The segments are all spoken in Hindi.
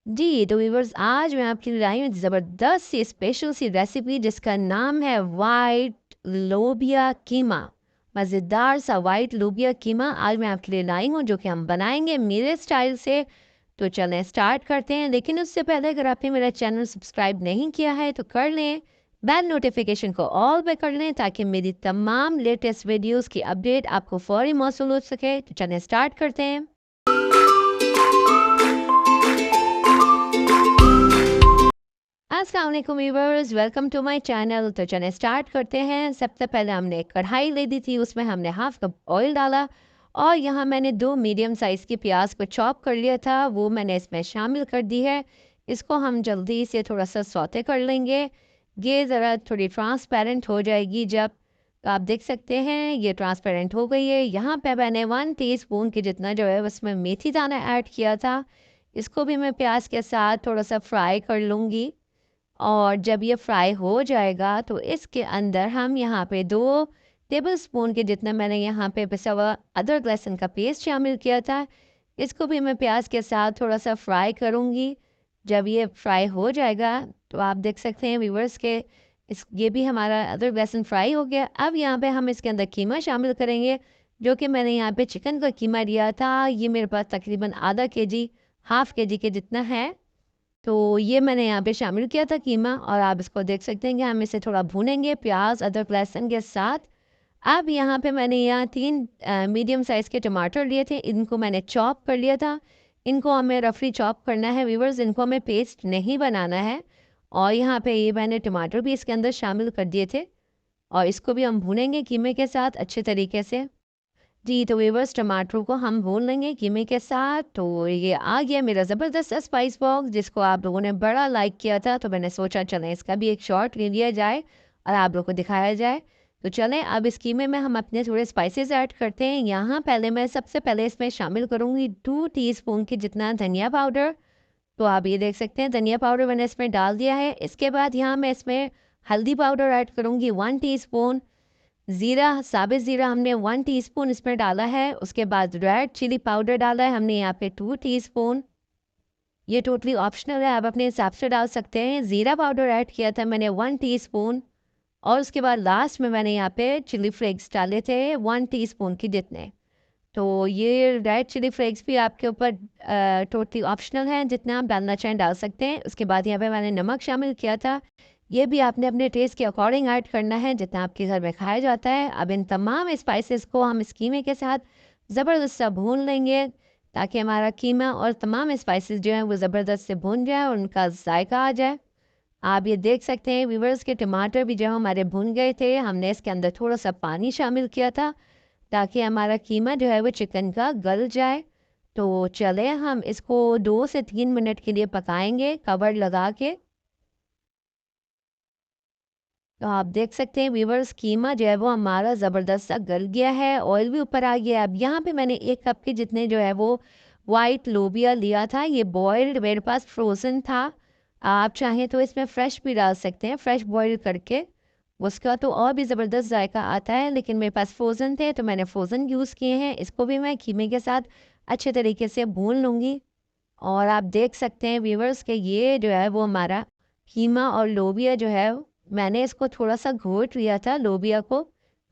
जी, तो व्यूअर्स आज मैं आपके लिए लाई हूँ ज़बरदस्त सी स्पेशल सी रेसिपी जिसका नाम है वाइट लोबिया कीमा। मज़ेदार सा वाइट लोबिया कीमा आज मैं आपके लिए लाई हूँ जो कि हम बनाएँगे मेरे स्टाइल से। तो चलें स्टार्ट करते हैं, लेकिन उससे पहले अगर आपने मेरा चैनल सब्सक्राइब नहीं किया है तो कर लें। बेल नोटिफिकेशन को ऑल पे कर लें ताकि मेरी तमाम लेटेस्ट वीडियोज़ की अपडेट आपको फ़ौरी मौसूल हो सके। तो चलें स्टार्ट करते हैं। अस्सलाम वालेकुम viewers, welcome to my channel. तो चलें स्टार्ट करते हैं। सबसे पहले हमने एक कढ़ाई ले दी थी, उसमें हमने हाफ कप ऑयल डाला और यहाँ मैंने 2 मीडियम साइज़ की प्याज को चॉप कर लिया था, वो मैंने इसमें शामिल कर दी है। इसको हम जल्दी से थोड़ा सा सौते कर लेंगे। ये ज़रा थोड़ी ट्रांसपेरेंट हो जाएगी जब, तो आप देख सकते हैं ये ट्रांसपेरेंट हो गई है। यहाँ पे मैंने 1 टीस्पून के जितना जो है उसमें मेथी दाना ऐड किया था। इसको भी मैं प्याज के साथ थोड़ा सा फ्राई कर लूँगी और जब ये फ्राई हो जाएगा तो इसके अंदर हम यहाँ पे 2 टेबलस्पून के जितना मैंने यहाँ पे पिसा हुआ अदरक लहसुन का पेस्ट शामिल किया था। इसको भी मैं प्याज के साथ थोड़ा सा फ्राई करूँगी। जब ये फ्राई हो जाएगा तो आप देख सकते हैं व्यूअर्स के इस ये भी हमारा अदरक लहसुन फ्राई हो गया। अब यहाँ पे हम इसके अंदर कीमा शामिल करेंगे, जो कि मैंने यहाँ पे चिकन का कीमा लिया था। ये मेरे पास तकरीबन आधा केजी, हाफ केजी के जितना है। तो ये मैंने यहाँ पे शामिल किया था कीमा और आप इसको देख सकते हैं कि हम इसे थोड़ा भूनेंगे प्याज अदरक लहसुन के साथ। अब यहाँ पे मैंने यहाँ 3 मीडियम साइज़ के टमाटर लिए थे, इनको मैंने चॉप कर लिया था। इनको हमें रफली चॉप करना है व्यूअर्स, इनको हमें पेस्ट नहीं बनाना है। और यहाँ पे ये मैंने टमाटर भी इसके अंदर शामिल कर दिए थे और इसको भी हम भूनेंगे कीमे के साथ अच्छे तरीके से। जी, तो व्यूअर्स टमाटर को हम भून लेंगे कीमे के साथ। तो ये आ गया मेरा ज़बरदस्त स्पाइस बॉक्स जिसको आप लोगों ने बड़ा लाइक किया था, तो मैंने सोचा चलें इसका भी एक शॉट ले लिया जाए और आप लोगों को दिखाया जाए। तो चलें अब इस कीमे में हम अपने थोड़े स्पाइसेस ऐड करते हैं। यहाँ पहले मैं सबसे पहले इसमें शामिल करूँगी 2 टीस्पून के जितना धनिया पाउडर। तो आप ये देख सकते हैं धनिया पाउडर मैंने इसमें डाल दिया है। इसके बाद यहाँ मैं इसमें हल्दी पाउडर ऐड करूँगी 1 टीस्पून। ज़ीरा, साबित ज़ीरा हमने 1 टीस्पून इसमें डाला है। उसके बाद रेड चिली पाउडर डाला है हमने यहाँ पे 2 टीस्पून। ये टोटली ऑप्शनल है, आप अपने हिसाब से डाल सकते हैं। ज़ीरा पाउडर ऐड किया था मैंने 1 टीस्पून और उसके बाद लास्ट में मैंने यहाँ पे चिली फ्लेक्स डाले थे 1 टीस्पून के जितने। तो ये रेड चिली फ्लेक्स भी आपके ऊपर टोटली ऑप्शनल है, जितना आप डालना चाहें डाल सकते हैं। उसके बाद यहाँ पे मैंने नमक शामिल किया था, ये भी आपने अपने टेस्ट के अकॉर्डिंग ऐड करना है जितना आपके घर में खाया जाता है। अब इन तमाम स्पाइसेस को हम इस कीमे के साथ ज़बरदस्त सा भून लेंगे ताकि हमारा कीमा और तमाम स्पाइसेस जो हैं वो ज़बरदस्त से भून जाए और उनका जायका आ जाए। आप ये देख सकते हैं व्यूअर्स के टमाटर भी जो हमारे भुन गए थे, हमने इसके अंदर थोड़ा सा पानी शामिल किया था ताकि हमारा कीमा जो है वो चिकन का गल जाए। तो चले हम इसको 2 से 3 मिनट के लिए पकाएंगे कवर लगा के। तो आप देख सकते हैं व्यूअर्स कीमा जो है वो हमारा ज़बरदस्त सा गल गया है, ऑयल भी ऊपर आ गया है। अब यहाँ पे मैंने 1 कप के जितने जो है वो वाइट लोबिया लिया था, ये बॉइल्ड मेरे पास फ्रोज़न था। आप चाहें तो इसमें फ्रेश भी डाल सकते हैं, फ्रेश बॉयल करके उसका तो और भी ज़बरदस्त जायका आता है, लेकिन मेरे पास फ्रोज़न थे तो मैंने फ्रोज़न यूज़ किए हैं। इसको भी मैं कीमे के साथ अच्छे तरीके से भून लूँगी और आप देख सकते हैं व्यूअर्स कि ये जो है वो हमारा कीमा और लोबिया जो है, मैंने इसको थोड़ा-सा घोट लिया था लोबिया को।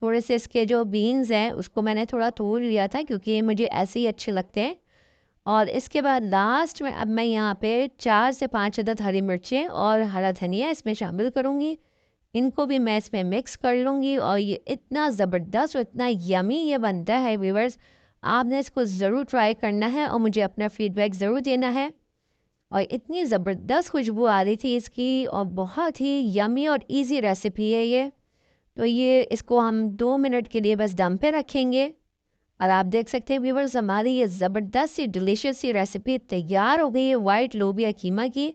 थोड़े से इसके जो बीन्स हैं उसको मैंने थोड़ा तोड़ लिया था क्योंकि ये मुझे ऐसे ही अच्छे लगते हैं। और इसके बाद लास्ट में अब मैं यहाँ पे 4 से 5 अदद हरी मिर्चें और हरा धनिया इसमें शामिल करूँगी। इनको भी मैं इसमें मिक्स कर लूँगी और ये इतना ज़बरदस्त और इतना यम्मी ये बनता है व्यूअर्स, आपने इसको ज़रूर ट्राई करना है और मुझे अपना फीडबैक ज़रूर देना है। और इतनी ज़बरदस्त खुशबू आ रही थी इसकी और बहुत ही यम्मी और इजी रेसिपी है ये। तो ये इसको हम 2 मिनट के लिए बस दम पे रखेंगे और आप देख सकते हैं व्यूअर्स हमारी ये ज़बरदस्त सी डिलीशियस सी रेसिपी तैयार हो गई है वाइट लोबिया कीमा की।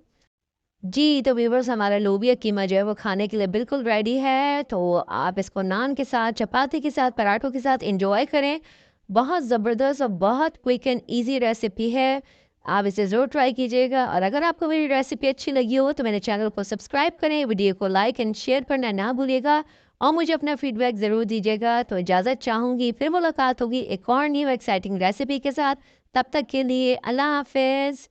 जी, तो व्यूअर्स हमारा लोबिया कीमा जो है वो खाने के लिए बिल्कुल रेडी है। तो आप इसको नान के साथ, चपाती के साथ, पराठों के साथ एंजॉय करें। बहुत ज़बरदस्त और बहुत क्विक एंड ईज़ी रेसिपी है। आप इसे ज़रूर ट्राई कीजिएगा और अगर आपको मेरी रेसिपी अच्छी लगी हो तो मेरे चैनल को सब्सक्राइब करें, वीडियो को लाइक एंड शेयर करना ना भूलिएगा और मुझे अपना फीडबैक ज़रूर दीजिएगा। तो इजाज़त चाहूँगी, फिर मुलाकात होगी एक और न्यू एक्साइटिंग रेसिपी के साथ। तब तक के लिए अल्लाह हाफ़िज़।